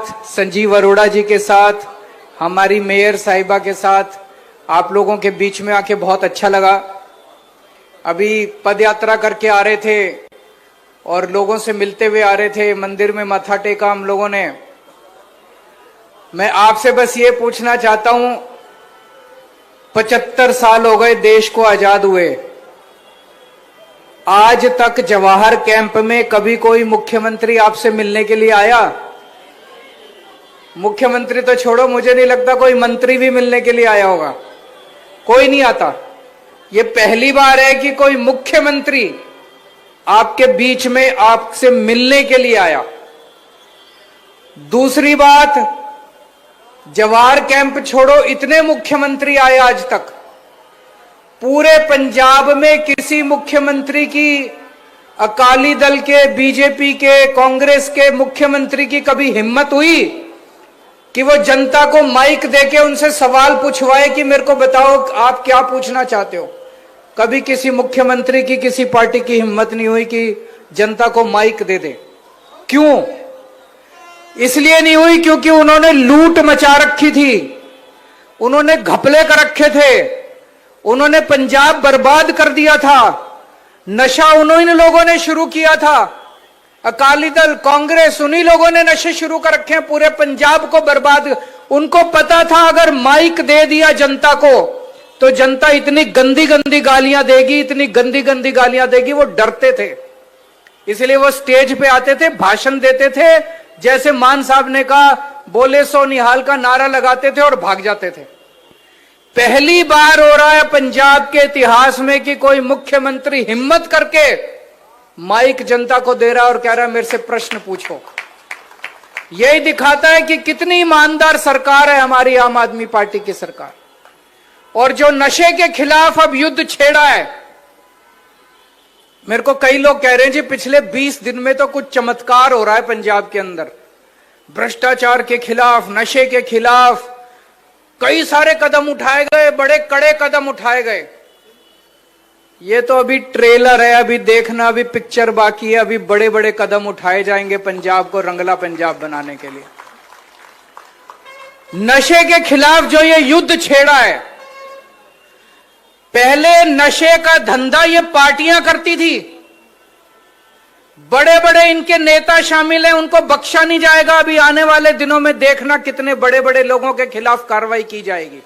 साथ, संजीव अरोड़ा जी के साथ, हमारी मेयर साहिबा के साथ आप लोगों के बीच में आके बहुत अच्छा लगा। अभी पद यात्रा करके आ रहे थे और लोगों से मिलते हुए आ रहे थे, मंदिर में माथा टेका हम लोगों ने। मैं आपसे बस ये पूछना चाहता हूं, 75 साल हो गए देश को आजाद हुए, आज तक जवाहर कैंप में कभी कोई मुख्यमंत्री आपसे मिलने के लिए आया? मुख्यमंत्री तो छोड़ो, मुझे नहीं लगता कोई मंत्री भी मिलने के लिए आया होगा, कोई नहीं आता। ये पहली बार है कि कोई मुख्यमंत्री आपके बीच में आपसे मिलने के लिए आया। दूसरी बात, जवाहर कैंप छोड़ो, इतने मुख्यमंत्री आए आज तक, पूरे पंजाब में किसी मुख्यमंत्री की, अकाली दल के, बीजेपी के, कांग्रेस के मुख्यमंत्री की कभी हिम्मत हुई कि वो जनता को माइक देके उनसे सवाल पूछवाए कि मेरे को बताओ आप क्या पूछना चाहते हो? कभी किसी मुख्यमंत्री की, किसी पार्टी की हिम्मत नहीं हुई कि जनता को माइक दे दे। क्यों? इसलिए नहीं हुई क्योंकि उन्होंने लूट मचा रखी थी, उन्होंने घपले कर रखे थे, उन्होंने पंजाब बर्बाद कर दिया था। नशा उन्हीं लोगों ने शुरू किया था, अकाली दल, कांग्रेस, उन्हीं लोगों ने नशे शुरू कर रखे हैं, पूरे पंजाब को बर्बाद। उनको पता था अगर माइक दे दिया जनता को तो जनता इतनी गंदी गंदी गालियां देगी, इतनी गंदी गंदी गालियां देगी, वो डरते थे। इसलिए वो स्टेज पे आते थे, भाषण देते थे, जैसे मान साहब ने कहा बोले सो निहाल का नारा लगाते थे और भाग जाते थे। पहली बार हो रहा है पंजाब के इतिहास में कि कोई मुख्यमंत्री हिम्मत करके माइक जनता को दे रहा है और कह रहा है मेरे से प्रश्न पूछो। यही दिखाता है कि कितनी ईमानदार सरकार है हमारी आम आदमी पार्टी की सरकार। और जो नशे के खिलाफ अब युद्ध छेड़ा है, मेरे को कई लोग कह रहे हैं जी पिछले 20 दिन में तो कुछ चमत्कार हो रहा है पंजाब के अंदर, भ्रष्टाचार के खिलाफ, नशे के खिलाफ कई सारे कदम उठाए गए, बड़े कड़े कदम उठाए गए। ये तो अभी ट्रेलर है, अभी देखना, अभी पिक्चर बाकी है, अभी बड़े बड़े कदम उठाए जाएंगे पंजाब को रंगला पंजाब बनाने के लिए। नशे के खिलाफ जो ये युद्ध छेड़ा है, पहले नशे का धंधा ये पार्टियां करती थी, बड़े बड़े इनके नेता शामिल हैं, उनको बख्शा नहीं जाएगा। अभी आने वाले दिनों में देखना कितने बड़े बड़े लोगों के खिलाफ कार्रवाई की जाएगी,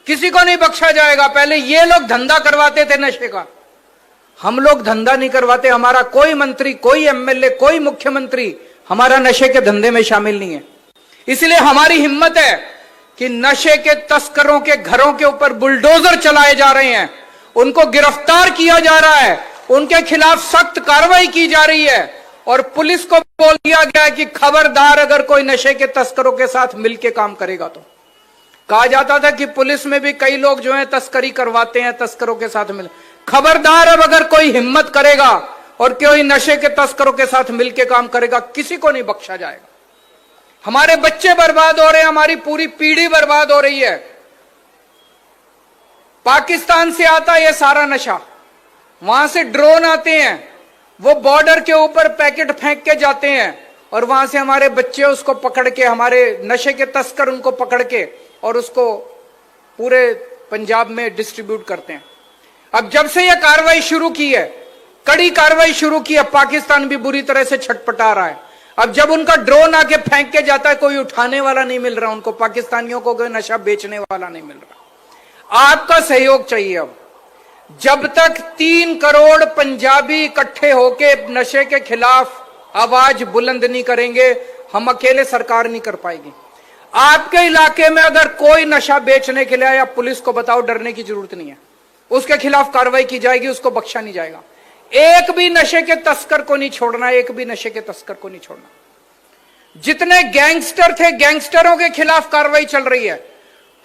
किसी को नहीं बख्शा जाएगा। पहले ये लोग धंधा करवाते थे नशे का, हम लोग धंधा नहीं करवाते। हमारा कोई मंत्री, कोई एमएलए, कोई मुख्यमंत्री हमारा नशे के धंधे में शामिल नहीं है। इसलिए हमारी हिम्मत है कि नशे के तस्करों के घरों के ऊपर बुलडोजर चलाए जा रहे हैं, उनको गिरफ्तार किया जा रहा है, उनके खिलाफ सख्त कार्रवाई की जा रही है। और पुलिस को बोल दिया गया है कि खबरदार अगर कोई नशे के तस्करों के साथ मिलकर काम करेगा तो। कहा जाता था कि पुलिस में भी कई लोग जो है तस्करी करवाते हैं, तस्करों के साथ मिल, खबरदार अब अगर कोई हिम्मत करेगा और कोई नशे के तस्करों के साथ मिलकर काम करेगा, किसी को नहीं बख्शा जाएगा। हमारे बच्चे बर्बाद हो रहे हैं, हमारी पूरी पीढ़ी बर्बाद हो रही है। पाकिस्तान से आता है ये सारा नशा, वहां से ड्रोन आते हैं, वो बॉर्डर के ऊपर पैकेट फेंक के जाते हैं और वहां से हमारे बच्चे उसको पकड़ के, हमारे नशे के तस्कर उनको पकड़ के और उसको पूरे पंजाब में डिस्ट्रीब्यूट करते हैं। अब जब से यह कार्रवाई शुरू की है, कड़ी कार्रवाई शुरू की है, पाकिस्तान भी बुरी तरह से छटपटा रहा है। अब जब उनका ड्रोन आके फेंक के जाता है, कोई उठाने वाला नहीं मिल रहा उनको, पाकिस्तानियों को कोई नशा बेचने वाला नहीं मिल रहा। आपका सहयोग चाहिए। अब जब तक 3 करोड़ पंजाबी इकट्ठे होके नशे के खिलाफ आवाज बुलंद नहीं करेंगे, हम अकेले सरकार नहीं कर पाएगी। आपके इलाके में अगर कोई नशा बेचने के लिए आया, पुलिस को बताओ, डरने की जरूरत नहीं है, उसके खिलाफ कार्रवाई की जाएगी, उसको बख्शा नहीं जाएगा। एक भी नशे के तस्कर को नहीं छोड़ना, एक भी नशे के तस्कर को नहीं छोड़ना। जितने गैंगस्टर थे, गैंगस्टरों के खिलाफ कार्रवाई चल रही है।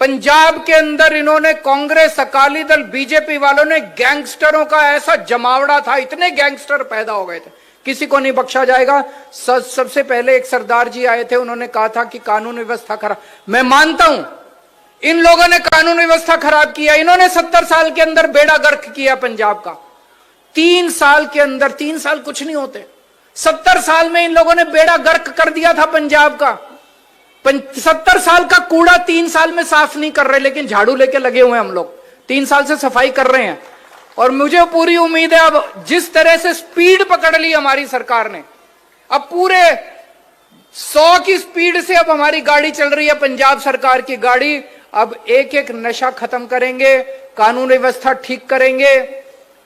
पंजाब के अंदर इन्होंने, कांग्रेस, अकाली दल, बीजेपी वालों ने गैंगस्टरों का ऐसा जमावड़ा था, इतने गैंगस्टर पैदा हो गए थे, किसी को नहीं बख्शा जाएगा। सबसे पहले एक सरदार जी आए थे, उन्होंने कहा था कि कानून व्यवस्था खराब। मैं मानता हूं इन लोगों ने कानून व्यवस्था खराब किया, इन्होंने 70 साल के अंदर बेड़ा गर्क किया पंजाब का। 3 साल के अंदर, 3 साल कुछ नहीं होते, 70 साल में इन लोगों ने बेड़ा गर्क कर दिया था पंजाब का। 70 साल का कूड़ा 3 साल में साफ नहीं कर रहे, लेकिन झाड़ू लेके लगे हुए हैं हम लोग, 3 साल से सफाई कर रहे हैं। और मुझे पूरी उम्मीद है अब जिस तरह से स्पीड पकड़ ली हमारी सरकार ने, अब पूरे 100 की स्पीड से अब हमारी गाड़ी चल रही है, पंजाब सरकार की गाड़ी। अब एक एक नशा खत्म करेंगे, कानून व्यवस्था ठीक करेंगे।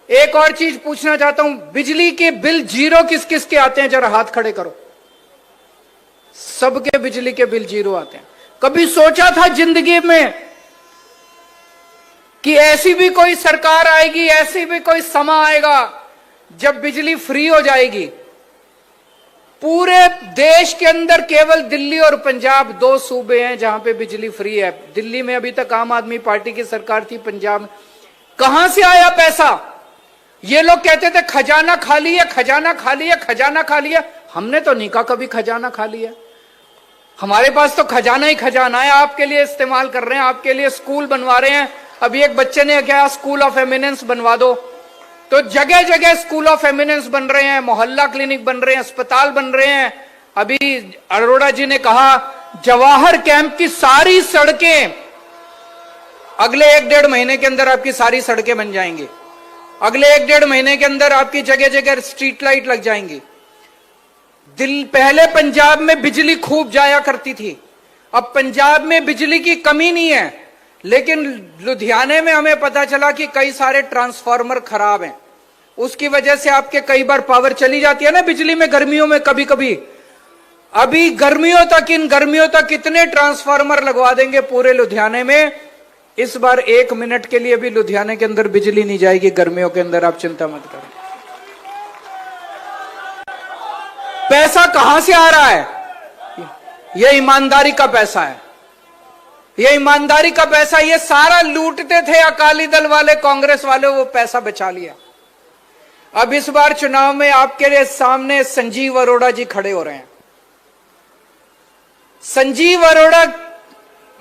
एक और चीज पूछना चाहता हूं, बिजली के बिल जीरो किस किस के आते हैं? जरा हाथ खड़े करो। सबके बिजली के बिल जीरो आते हैं। कभी सोचा था जिंदगी में कि ऐसी भी कोई सरकार आएगी, ऐसी भी कोई समा आएगा जब बिजली फ्री हो जाएगी? पूरे देश के अंदर केवल दिल्ली और पंजाब 2 सूबे हैं जहां पे बिजली फ्री है। दिल्ली में अभी तक आम आदमी पार्टी की सरकार थी, पंजाब में कहां से आया पैसा? ये लोग कहते थे खजाना खाली है, खजाना खाली है, खजाना खाली है। हमने तो नहीं कहा कभी खजाना खाली है। हमारे पास तो खजाना ही खजाना है, आपके लिए इस्तेमाल कर रहे हैं, आपके लिए स्कूल बनवा रहे हैं। अभी एक बच्चे ने क्या, स्कूल ऑफ एमिनेंस बनवा दो, तो जगह जगह स्कूल ऑफ एमिनेंस बन रहे हैं, मोहल्ला क्लिनिक बन रहे हैं, अस्पताल बन रहे हैं। अभी अरोड़ा जी ने कहा जवाहर कैंप की सारी सड़कें अगले 1-1.5 महीने के अंदर आपकी सारी सड़कें बन जाएंगी। अगले 1-1.5 महीने के अंदर आपकी जगह जगह स्ट्रीट लाइट लग जाएंगी। पहले पंजाब में बिजली खूब जाया करती थी, अब पंजाब में बिजली की कमी नहीं है, लेकिन लुधियाने में हमें पता चला कि कई सारे ट्रांसफार्मर खराब हैं। उसकी वजह से आपके कई बार पावर चली जाती है ना बिजली में, गर्मियों में कभी कभी। अभी गर्मियों तक, इन गर्मियों तक कितने ट्रांसफार्मर लगवा देंगे पूरे लुधियाने में। इस बार 1 मिनट के लिए भी लुधियाने के अंदर बिजली नहीं जाएगी गर्मियों के अंदर, आप चिंता मत करें। पैसा कहां से आ रहा है? यह ईमानदारी का पैसा है, ये ईमानदारी का पैसा। ये सारा लूटते थे अकाली दल वाले, कांग्रेस वाले, वो पैसा बचा लिया। अब इस बार चुनाव में आपके सामने संजीव अरोड़ा जी खड़े हो रहे हैं। संजीव अरोड़ा,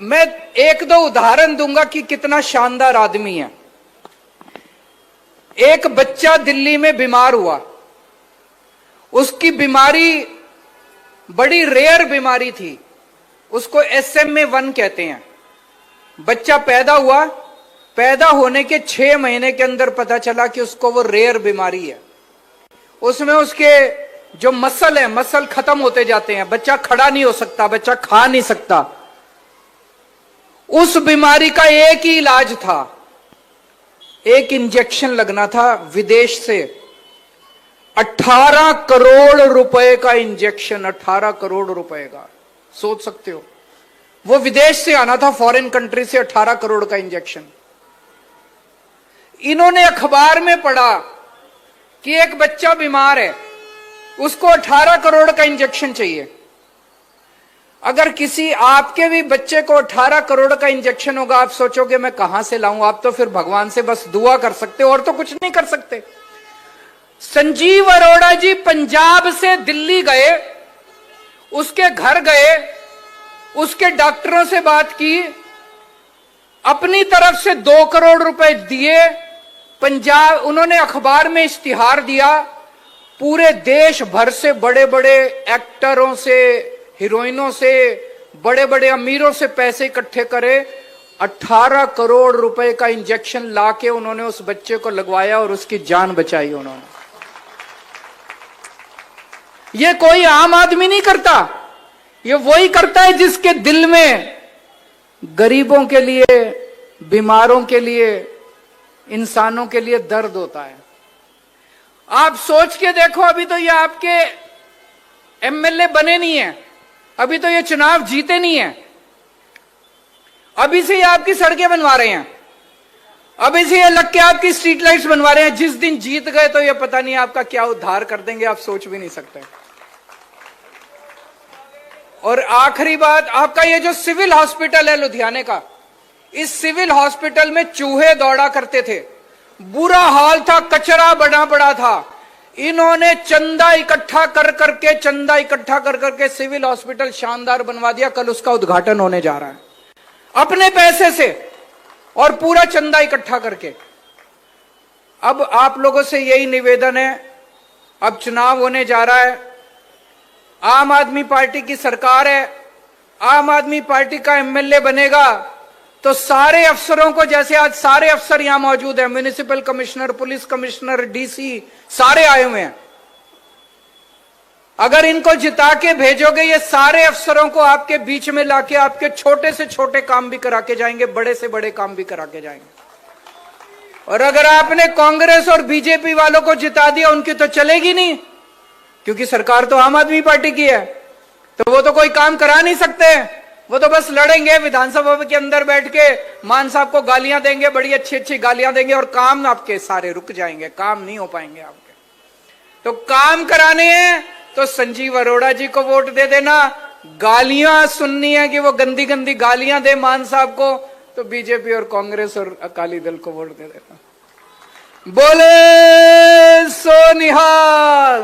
मैं 1-2 उदाहरण दूंगा कि कितना शानदार आदमी है। एक बच्चा दिल्ली में बीमार हुआ, उसकी बीमारी बड़ी रेयर बीमारी थी, उसको SMA1 कहते हैं। बच्चा पैदा हुआ, पैदा होने के 6 महीने के अंदर पता चला कि उसको वो रेयर बीमारी है। उसमें उसके जो मसल है, मसल खत्म होते जाते हैं, बच्चा खड़ा नहीं हो सकता, बच्चा खा नहीं सकता। उस बीमारी का एक ही इलाज था, एक इंजेक्शन लगना था विदेश से। 18 करोड़ रुपए का इंजेक्शन, 18 करोड़ रुपए का, सोच सकते हो। वो विदेश से आना था, फॉरेन कंट्री से, 18 करोड़ का इंजेक्शन। इन्होंने अखबार में पढ़ा कि एक बच्चा बीमार है, उसको 18 करोड़ का इंजेक्शन चाहिए। अगर किसी आपके भी बच्चे को 18 करोड़ का इंजेक्शन होगा, आप सोचोगे मैं कहां से लाऊं? आप तो फिर भगवान से बस दुआ कर सकते हो और तो कुछ नहीं कर सकते। संजीव अरोड़ा जी पंजाब से दिल्ली गए, उसके घर गए, उसके डॉक्टरों से बात की, अपनी तरफ से 2 करोड़ रुपए दिए। पंजाब, उन्होंने अखबार में इश्तिहार दिया, पूरे देश भर से बड़े बड़े एक्टरों से, हीरोइनों से, बड़े बड़े अमीरों से पैसे इकट्ठे करे। 18 करोड़ रुपए का इंजेक्शन लाके उन्होंने उस बच्चे को लगवाया और उसकी जान बचाई उन्होंने। ये कोई आम आदमी नहीं करता, ये वही करता है जिसके दिल में गरीबों के लिए, बीमारों के लिए, इंसानों के लिए दर्द होता है। आप सोच के देखो, अभी तो ये आपके MLA बने नहीं है, अभी तो ये चुनाव जीते नहीं है, अभी से ये आपकी सड़कें बनवा रहे हैं, अभी से ये लग के आपकी स्ट्रीट लाइट्स बनवा रहे हैं। जिस दिन जीत गए तो ये पता नहीं आपका क्या उद्धार कर देंगे, आप सोच भी नहीं सकते। और आखिरी बात, आपका ये जो सिविल हॉस्पिटल है लुधियाने का, इस सिविल हॉस्पिटल में चूहे दौड़ा करते थे, बुरा हाल था, कचरा बना पड़ा था। इन्होंने चंदा इकट्ठा कर करके, चंदा इकट्ठा कर करके सिविल हॉस्पिटल शानदार बनवा दिया। कल उसका उद्घाटन होने जा रहा है अपने पैसे से और पूरा चंदा इकट्ठा करके। अब आप लोगों से यही निवेदन है, अब चुनाव होने जा रहा है, आम आदमी पार्टी की सरकार है, आम आदमी पार्टी का एमएलए बनेगा तो सारे अफसरों को, जैसे आज सारे अफसर यहां मौजूद हैं, municipal commissioner, police commissioner, DC, सारे आए हुए हैं, अगर इनको जिता के भेजोगे, ये सारे अफसरों को आपके बीच में लाके आपके छोटे से छोटे काम भी करा के जाएंगे, बड़े से बड़े काम भी करा के जाएंगे। और अगर आपने कांग्रेस और बीजेपी वालों को जिता दिया, उनकी तो चलेगी नहीं, क्योंकि सरकार तो आम आदमी पार्टी की है, तो वो तो कोई काम करा नहीं सकते। वो तो बस लड़ेंगे विधानसभा के अंदर बैठ के, मान साहब को गालियां देंगे, बड़ी अच्छी अच्छी गालियां देंगे, और काम आपके सारे रुक जाएंगे, काम नहीं हो पाएंगे आपके। तो काम कराने हैं तो संजीव अरोड़ा जी को वोट दे देना। गालियां सुननी है कि वो गंदी गंदी गालियां दे मान साहब को, तो बीजेपी और कांग्रेस और अकाली दल को वोट दे देना। बोले सो निहाल।